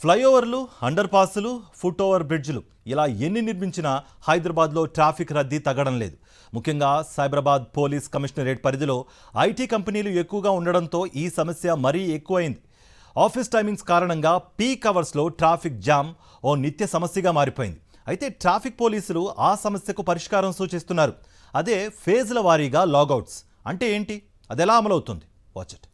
ఫ్లైఓవర్లు, under పాస్లు, foot over బ్రిడ్జ్లు ఇలా ఎన్ని నిర్మించినా హైదరాబాద్లో ట్రాఫిక్ రద్దీ తగ్గడం లేదు. ముఖ్యంగా సైబరాబాద్ పోలీస్ కమిషనరేట్ పరిధిలో ఐటీ కంపెనీలు ఎక్కువగా ఉండడంతో ఈ సమస్య మరీ ఎక్కువైంది. ఆఫీస్ టైమింగ్స్ కారణంగా పీక్ అవర్స్లో ట్రాఫిక్ జామ్ ఓ నిత్య సమస్యగా మారిపోయింది. అయితే ట్రాఫిక్ పోలీసులు ఆ సమస్యకు పరిష్కారం సూచిస్తున్నారు. అదే ఫేజ్ల వారీగా లాగౌట్స్. అంటే ఏంటి, అదెలా అమలవుతుంది? Watch it.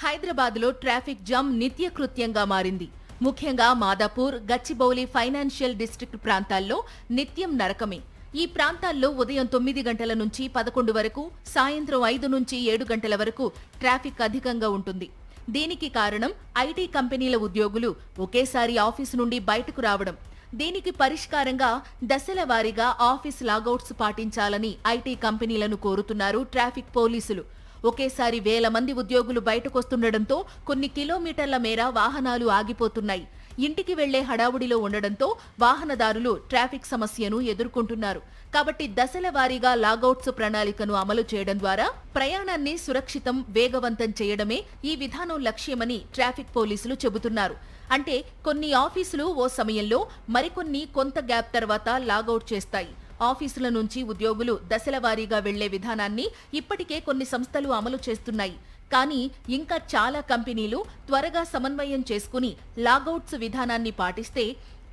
హైదరాబాద్లో ట్రాఫిక్ జామ్ నిత్యకృత్యంగా మారింది. ముఖ్యంగా మాదాపూర్, గచ్చిబౌలి ఫైనాన్షియల్ డిస్ట్రిక్ట్ ప్రాంతాల్లో నిత్యం నరకమే. ఈ ప్రాంతాల్లో ఉదయం 9 గంటల నుంచి 11 వరకు, సాయంత్రం 5 నుంచి 7 గంటల వరకు ట్రాఫిక్ అధికంగా ఉంటుంది. దీనికి కారణం ఐటీ కంపెనీల ఉద్యోగులు ఒకేసారి ఆఫీసు నుండి బయటకు రావడం. దీనికి పరిష్కారంగా దశల వారీగా ఆఫీస్ లాగౌట్స్ పాటించాలని ఐటీ కంపెనీలను కోరుతున్నారు ట్రాఫిక్ పోలీసులు. ఒకేసారి వేల మంది ఉద్యోగులు బయటకొస్తుండటంతో కొన్ని కిలోమీటర్ల మేర వాహనాలు ఆగిపోతున్నాయి. ఇంటికి వెళ్లే హడావుడిలో ఉండడంతో వాహనదారులు ట్రాఫిక్ సమస్యను ఎదుర్కొంటున్నారు. కాబట్టి దశల వారీగా లాగౌట్స్ ప్రణాళికను అమలు చేయడం ద్వారా ప్రయాణాన్ని సురక్షితం, వేగవంతం చేయడమే ఈ విధానం లక్ష్యమని ట్రాఫిక్ పోలీసులు చెబుతున్నారు. అంటే కొన్ని ఆఫీసులు ఓ సమయంలో, మరికొన్ని కొంత గ్యాప్ తర్వాత లాగౌట్ చేస్తాయి. ఆఫీసుల నుంచి ఉద్యోగులు దశల వారీగా వెళ్లే విధానాన్ని ఇప్పటికే కొన్ని సంస్థలు అమలు చేస్తున్నాయి. కానీ ఇంకా చాలా కంపెనీలు త్వరగా సమన్వయం చేసుకుని లాగౌట్స్ విధానాన్ని పాటిస్తే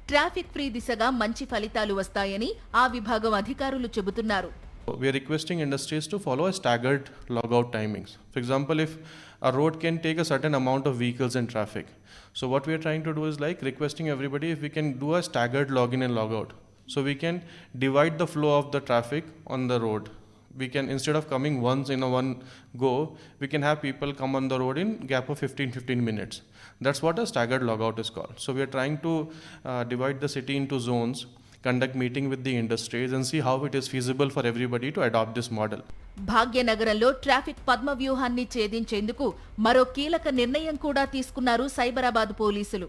ట్రాఫిక్ ఫ్రీ దిశగా మంచి ఫలితాలు వస్తాయని ఆ విభాగం అధికారులు చెబుతున్నారు. We are requesting industries to follow a staggered logout timings. For example, if a road can take a certain amount of vehicles and traffic. So what we are trying to do is like requesting everybody if we can do a staggered login and logout. So we can divide the flow of the traffic on the road. We can, instead of coming once in a one go, we can have people come on the road in gap of 15 minutes. That's what a staggered logout is called. So we are trying to divide the city into zones, conduct meeting with the industries and see how it is feasible for everybody to adopt this model. భాగ్యనగరంలో traffic పద్మ వ్యూహాన్ని ఛేదించేందుకు మరో కీలక నిర్ణయం కూడా తీసుకున్నారు సైబరాబాద్ పోలీసులు.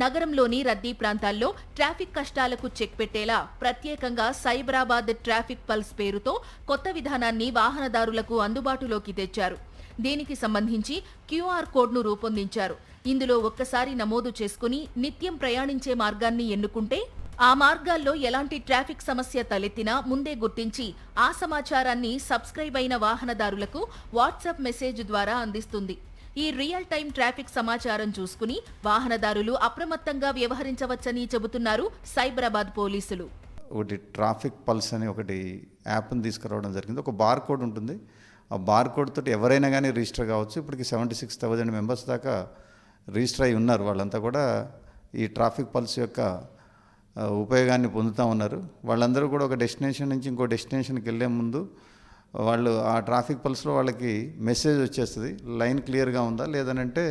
నగరంలోని రద్దీ ప్రాంతాల్లో ట్రాఫిక్ కష్టాలకు చెక్ పెట్టేలా ప్రత్యేకంగా సైబరాబాద్ ట్రాఫిక్ పల్స్ పేరుతో కొత్త విధానాన్ని వాహనదారులకు అందుబాటులోకి తెచ్చారు. దీనికి సంబంధించి క్యూఆర్ కోడ్ను రూపొందించారు. ఇందులో ఒక్కసారి నమోదు చేసుకుని నిత్యం ప్రయాణించే మార్గాన్ని ఎన్నుకుంటే ఆ మార్గాల్లో ఎలాంటి ట్రాఫిక్ సమస్య తలెత్తినా ముందే గుర్తించి ఆ సమాచారాన్ని సబ్స్క్రైబ్ అయిన వాహనదారులకు వాట్సాప్ మెసేజ్ ద్వారా అందిస్తుంది. ఈ రియల్ టైం ట్రాఫిక్ సమాచారం చూసుకుని వాహనదారులు అప్రమత్తంగా వ్యవహరించవచ్చని చెబుతున్నారు సైబరాబాద్ పోలీసులు. ఒకటి ట్రాఫిక్ పల్స్ అని ఒకటి యాప్ని తీసుకురావడం జరిగింది. ఒక బార్ కోడ్ ఉంటుంది. ఆ బార్ కోడ్ తోటి ఎవరైనా కానీ రిజిస్టర్ కావచ్చు. ఇప్పటికి 76,000 మెంబర్స్ దాకా రిజిస్టర్ అయి ఉన్నారు. వాళ్ళంతా కూడా ఈ ట్రాఫిక్ పల్స్ యొక్క ఉపయోగాన్ని పొందుతూ ఉన్నారు. వాళ్ళందరూ కూడా ఒక డెస్టినేషన్ నుంచి ఇంకో డెస్టినేషన్కి వెళ్ళే ముందు వాళ్ళు ఆ ట్రాఫిక్ పల్స్లో వాళ్ళకి మెసేజ్ వచ్చేస్తుంది. లైన్ క్లియర్గా ఉందా, లేదనంటే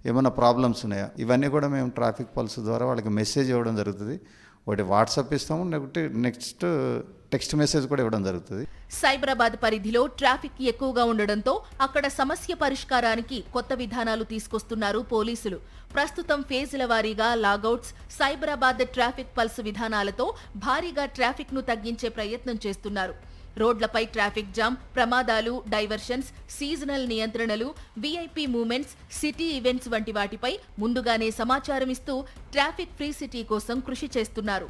ఏమైనా ప్రాబ్లమ్స్ ఉన్నాయా, ఇవన్నీ కూడా మేము ట్రాఫిక్ పల్స్ ద్వారా వాళ్ళకి మెసేజ్ ఇవ్వడం జరుగుతుంది. ఒకటి వాట్సాప్ ఇస్తాము, లేకపోతే నెక్స్ట్ టెక్స్ట్ మెసేజ్ కూడా ఇవ్వడం జరుగుతుంది. సైబరాబాద్ పరిధిలో ట్రాఫిక్ ఎక్కువగా ఉండడంతో అక్కడ సమస్య పరిష్కారానికి కొత్త విధానాలు తీసుకొస్తున్నారు పోలీసులు. ప్రస్తుతం ఫేజ్ల వారీగా లాగౌట్స్, సైబరాబాద్ ట్రాఫిక్ పల్స్ విధానాలతో భారీగా ట్రాఫిక్ ను తగ్గించే ప్రయత్నం చేస్తున్నారు. రోడ్లపై ట్రాఫిక్ జామ్, ప్రమాదాలు, డైవర్షన్స్, సీజనల్ నియంత్రణలు, వీఐపీ మూవ్మెంట్స్, సిటీ ఈవెంట్స్ వంటి వాటిపై ముందుగానే సమాచారం ఇస్తూ ట్రాఫిక్ ఫ్రీ సిటీ కోసం కృషి చేస్తున్నారు.